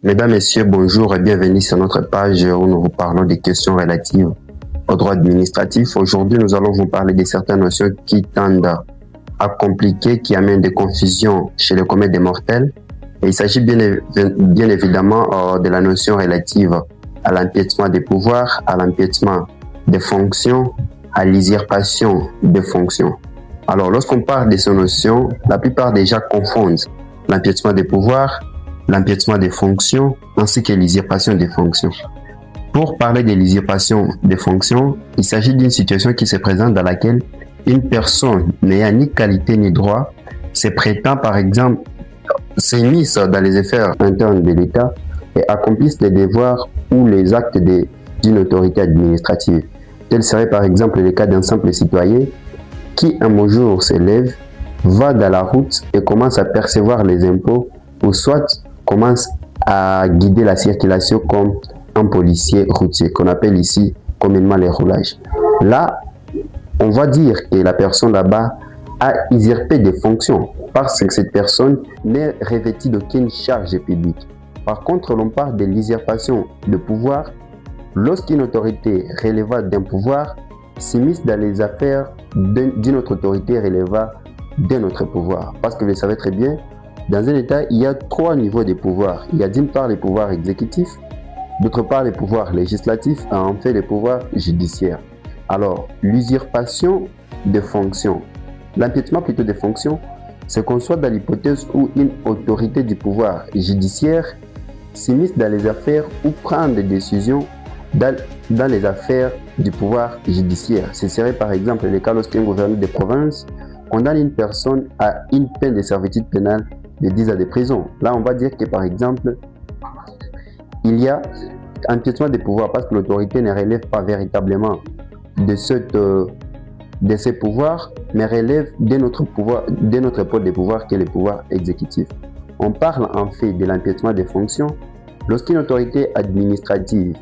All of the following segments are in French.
Mesdames, Messieurs, bonjour et bienvenue sur notre page où nous vous parlons des questions relatives au droit administratif. Aujourd'hui, nous allons vous parler de certaines notions qui tendent à compliquer, qui amènent des confusions chez le commun des mortels. Et il s'agit bien évidemment de la notion relative à l'empiètement des pouvoirs, à l'empiètement des fonctions, à l'usurpation des fonctions. Alors, lorsqu'on parle de ces notions, la plupart des gens confondent l'empiètement des pouvoirs, l'empiètement des fonctions, ainsi que l'usurpation des fonctions. Pour parler de l'usurpation des fonctions, il s'agit d'une situation qui se présente dans laquelle une personne n'ayant ni qualité ni droit se prétend par exemple s'immisce dans les affaires internes de l'État et accomplisse les devoirs ou les actes d'une autorité administrative. Tel serait par exemple le cas d'un simple citoyen qui un beau jour se lève, va dans la route et commence à percevoir les impôts ou soit commence à guider la circulation comme un policier routier, qu'on appelle ici communément les roulages. Là, on va dire que la personne là-bas a usurpé des fonctions parce que cette personne n'est revêtue d'aucune charge publique. Par contre, l'on parle de l'usurpation de pouvoir lorsqu'une autorité relevant d'un pouvoir s'immisce dans les affaires d'une autre autorité relevant d'un autre pouvoir. Parce que vous le savez très bien, dans un État, il y a trois niveaux de pouvoir. Il y a d'une part les pouvoirs exécutifs, d'autre part les pouvoirs législatifs et enfin les pouvoirs judiciaires. Alors, l'usurpation de fonctions, l'empiètement plutôt des fonctions, c'est qu'on soit dans l'hypothèse où une autorité du pouvoir judiciaire s'immisce dans les affaires ou prend des décisions dans les affaires du pouvoir judiciaire. Ce serait par exemple le cas lorsqu'un gouverneur de province condamne une personne à une peine de servitude pénale de 10 ans de prison. Là, on va dire que par exemple, il y a empiètement des pouvoirs parce que l'autorité ne relève pas véritablement de ces pouvoirs, mais relève d'un autre pôle de pouvoir qui est le pouvoir exécutif. On parle en fait de l'empiètement des fonctions lorsqu'une autorité administrative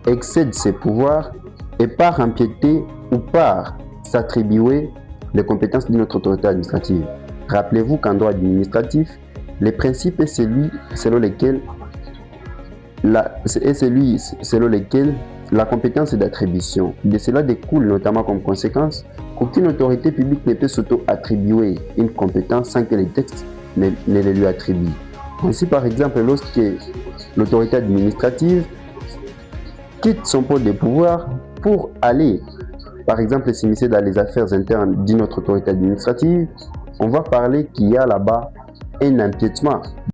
excède ses pouvoirs et part empiéter ou part s'attribuer les compétences d'une autre autorité administrative. Rappelez-vous qu'en droit administratif, le principe est celui selon lequel la compétence est d'attribution. De cela découle notamment comme conséquence qu'aucune autorité publique ne peut s'auto-attribuer une compétence sans que les textes ne le lui attribuent. Ainsi, par exemple, lorsque l'autorité administrative quitte son pôle de pouvoir pour aller, par exemple, s'immiscer dans les affaires internes d'une autre autorité administrative, on va parler qu'il y a là-bas un empiètement